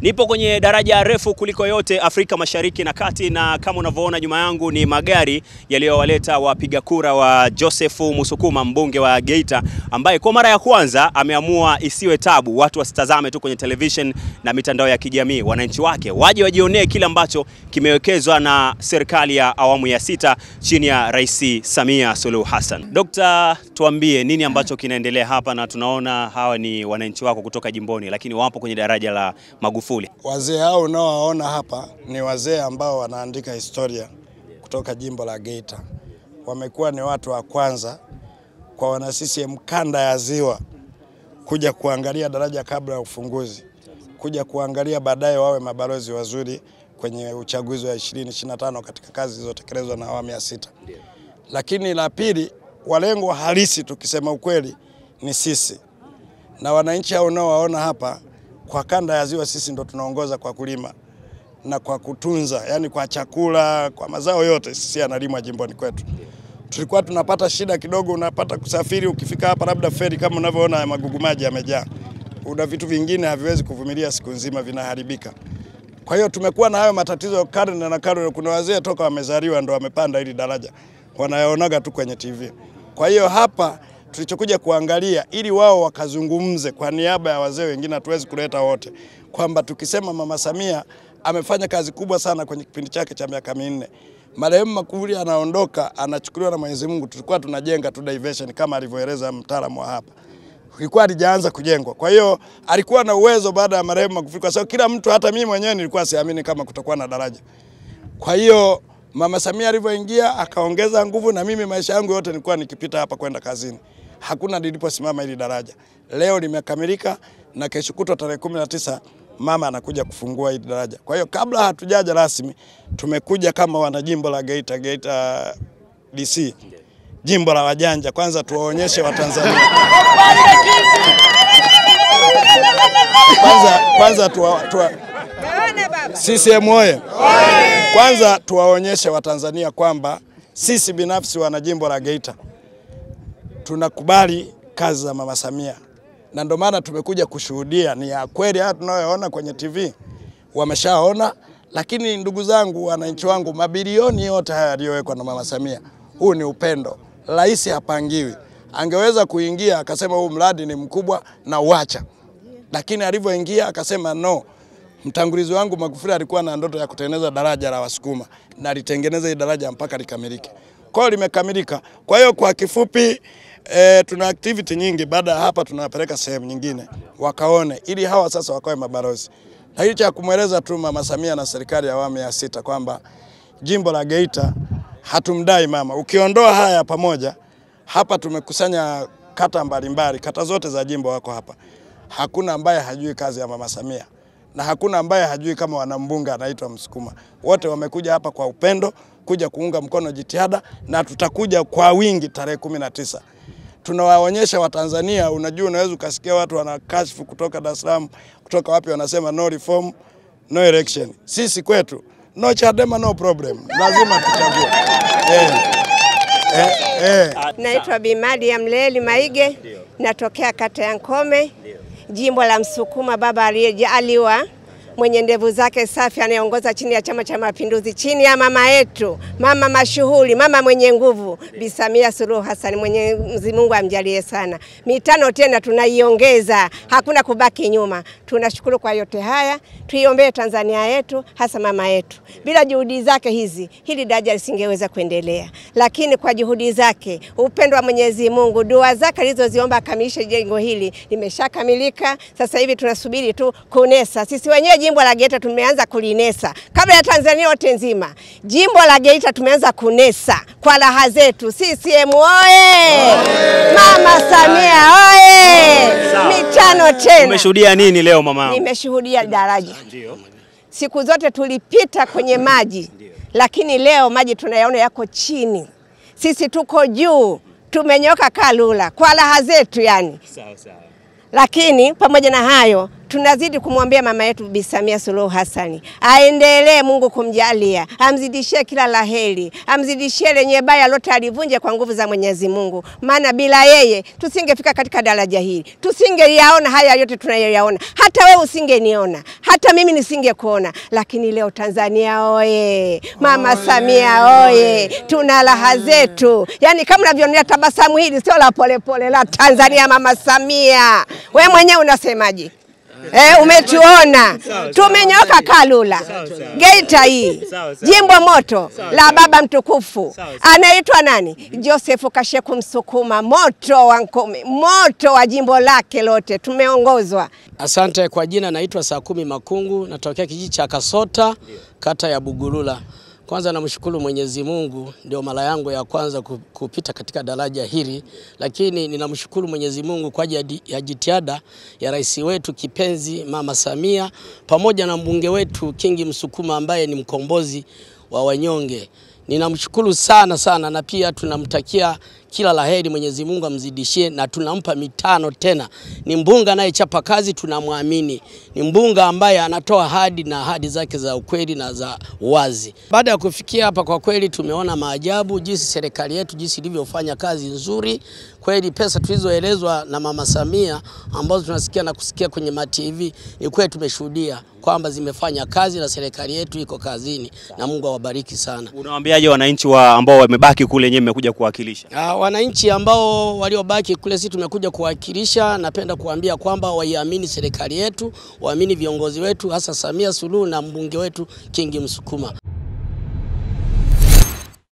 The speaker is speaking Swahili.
Nipo kwenye daraja refu kuliko yote Afrika Mashariki na Kati, na kama unavyoona nyuma yangu ni magari yaliyowaleta wapiga kura wa Joseph Musukuma, mbunge wa Geita, ambaye kwa mara ya kwanza ameamua isiwe tabu watu wasitazame tu kwenye television na mitandao ya kijamii. Wananchi wake waje wajionee kile ambacho kimewekezwa na serikali ya awamu ya 6 chini ya Rais Samia Suluhu Hassan. Dr. tuambie nini ambacho kinaendelea hapa, na tunaona hawa ni wananchi wako kutoka jimboni lakini wapo kwenye daraja la Magufuli. Wazee hao unaowaona hapa ni wazee ambao wanaandika historia kutoka jimbo la Geita. Wamekuwa ni watu wa kwanza kwa wana CCM kanda ya Ziwa kuja kuangalia daraja kabla ya ufunguzi, kuja kuangalia baadaye wawe mabalozi wazuri kwenye uchaguzi wa 2025 katika kazi zilizotekelezwa na awamu ya 6. Lakini la pili, walengwa halisi tukisema ukweli ni sisi. Na wananchi hao unaowaona hapa kwa kanda ya Ziwa, sisi ndo tunaongoza kwa kulima na kwa kutunza, yani kwa chakula, kwa mazao yote sisi yanalimwa jimboni kwetu. Tulikuwa tunapata shida kidogo, unapata kusafiri, ukifika hapa labda feri kama unavyoona magugu maji yamejaa. Una vitu vingine haviwezi kuvumilia siku nzima, vinaharibika. Kwa hiyo tumekuwa na hayo matatizo karne na karne. Kuna wazee toka wamezaliwa ndo wamepanda hili daraja, wanayaonaga tu kwenye TV. Kwa hiyo hapa tulichokuja kuangalia ili wao wakazungumze kwa niaba ya wazee wengine, hatuwezi kuleta wote, kwamba tukisema Mama Samia amefanya kazi kubwa sana kwenye kipindi chake cha miaka 4. Marehemu Magufuli anaondoka, anachukuliwa na Mwenyezi Mungu, tulikuwa tunajenga tu diversion kama alivyoeleza mtaalamu wa hapa. Ilikuwa halijaanza kujengwa. Kwa hiyo alikuwa na uwezo baada ya marehemu Magufuli, kwa sababu kila mtu, hata mimi mwenyewe nilikuwa siamini kama kutakuwa na daraja. Kwa hiyo Mama Samia alivyoingia akaongeza nguvu, na mimi maisha yangu yote nilikuwa nikipita hapa kwenda kazini. Hakuna niliposimama hili daraja. Leo limekamilika na kesho kutwa tarehe 19 mama anakuja kufungua hili daraja. Kwa hiyo kabla hatujaja rasmi, tumekuja kama wana jimbo la Geita DC. Jimbo la wajanja, kwanza tuwaonyeshe Watanzania. Kwanza CCM oye. Kwanza tuwaonyeshe Watanzania kwamba sisi binafsi wana jimbo la Geita tunakubali kazi za Mama Samia, na ndio maana tumekuja kushuhudia. Ni ya kweli haya tunayoona kwenye TV wameshaona, lakini ndugu zangu, wananchi wangu, mabilioni yote haya yaliyowekwa na Mama Samia, huu ni upendo. Rais hapangiwi. Angeweza kuingia akasema huu mradi ni mkubwa na uacha, lakini alivyoingia akasema no. Mtangulizi wangu Magufuli alikuwa na ndoto ya kutengeneza daraja la Wasukuma, na alitengeneza hili daraja mpaka likamilike. Kwa hiyo limekamilika. Kwa hiyo kwa kifupi, tuna activity nyingi. Baada ya hapa tunapeleka sehemu nyingine wakaone, ili hawa sasa wakawe mabalozi. Na hicho cha kumweleza tu Mama Samia na serikali ya awamu ya 6 kwamba jimbo la Geita hatumdai mama. Ukiondoa haya pamoja, hapa tumekusanya kata mbalimbali, kata zote za jimbo wako hapa. Hakuna ambaye hajui kazi ya Mama Samia, na hakuna ambaye hajui kama wana mbunge anaitwa Msukuma. Wote wamekuja hapa kwa upendo, kuja kuunga mkono jitihada, na tutakuja kwa wingi tarehe 19. Tunawaonyesha Watanzania. Unajua, unaweza ukasikia watu wanakashifu kutoka Dar es Salaam, kutoka wapi, wanasema no reform, no election. Sisi kwetu no Chadema, no problem. Lazima tuchague. Naitwa Bimadi ya Mleli Maige, natokea kata ya Nkome, jimbo la Msukuma. Baba aliyejaliwa mwenye ndevu zake safi, anayeongoza chini ya Chama cha Mapinduzi, chini ya mama yetu, mama mashuhuri, mama mwenye nguvu, Bi Samia Suluhu Hassan. Mwenyezi Mungu amjalie sana. Mitano tena tunaiongeza, hakuna kubaki nyuma. Tunashukuru kwa yote haya. Tuiombee Tanzania yetu, hasa mama yetu. Bila juhudi zake hizi, hili daraja lisingeweza kuendelea. Lakini kwa juhudi zake, upendo wa Mwenyezi Mungu, dua zake alizoziomba akamilishe jengo hili, limeshakamilika. Sasa hivi tunasubiri tu kunesa. Sisi wenyewe jimbo la Geita tumeanza kulinesa kabla ya Tanzania yote nzima. Jimbo la Geita tumeanza kunesa kwa raha zetu. CCM oye! Mama Samia oye! Mitano tena. Umeshuhudia nini leo mama? Nimeshuhudia daraja. Siku zote tulipita kwenye maji, lakini leo maji tunayaona yako chini. Sisi tuko juu, tumenyoka kalula kwa raha zetu yani. Sawa. Lakini pamoja na hayo tunazidi kumwambia mama yetu Bi Samia Suluhu Hassan aendelee, Mungu kumjalia, amzidishie kila laheri, amzidishie lenye baya lote alivunje kwa nguvu za Mwenyezi Mungu, maana bila yeye tusingefika katika daraja hili, tusingeyaona haya yote tunayoyaona, hata wewe usingeniona, hata mimi nisingekuona. Lakini leo Tanzania oye, Mama Samia oye, tuna raha zetu. Yani kama unavyoona tabasamu hili sio la polepole, la Tanzania Mama Samia. Wewe mwenyewe unasemaje? Umetuona tumenyoka Kalula Geita hii jimbo moto la baba mtukufu anaitwa nani? Joseph Kasheku Msukuma, moto wa Nkome, moto wa jimbo lake lote tumeongozwa. Asante. Kwa jina naitwa Sakumi Makungu, natokea kijiji cha Kasota, kata ya Bugurula. Kwanza namshukuru Mwenyezi Mungu, ndio mara yangu ya kwanza kupita katika daraja hili, lakini ninamshukuru Mwenyezi Mungu kwa ya jitihada ya rais wetu kipenzi Mama Samia pamoja na mbunge wetu Kingi Msukuma ambaye ni mkombozi wa wanyonge. Ninamshukuru sana na pia tunamtakia kila laheri, Mwenyezi Mungu amzidishie, na tunampa mitano tena. Ni mbunge anayechapa kazi, tunamwamini. Ni mbunge ambaye anatoa ahadi na ahadi zake za ukweli na za wazi. Baada ya kufikia hapa, kwa kweli tumeona maajabu jinsi serikali yetu jinsi ilivyofanya kazi nzuri. Kweli pesa tulizoelezwa na Mama Samia ambazo tunasikia na kusikia kwenye ma-TV, ni kweli tumeshuhudia kwamba zimefanya kazi na serikali yetu iko kazini, na Mungu awabariki sana. Unawaambiaje wananchi ambao wamebaki kule nyewe mmekuja kuwakilisha? Wananchi ambao waliobaki kule sisi tumekuja kuwakilisha, napenda kuambia kwamba waiamini serikali yetu, waamini viongozi wetu hasa Samia Suluhu na mbunge wetu Kingi Msukuma.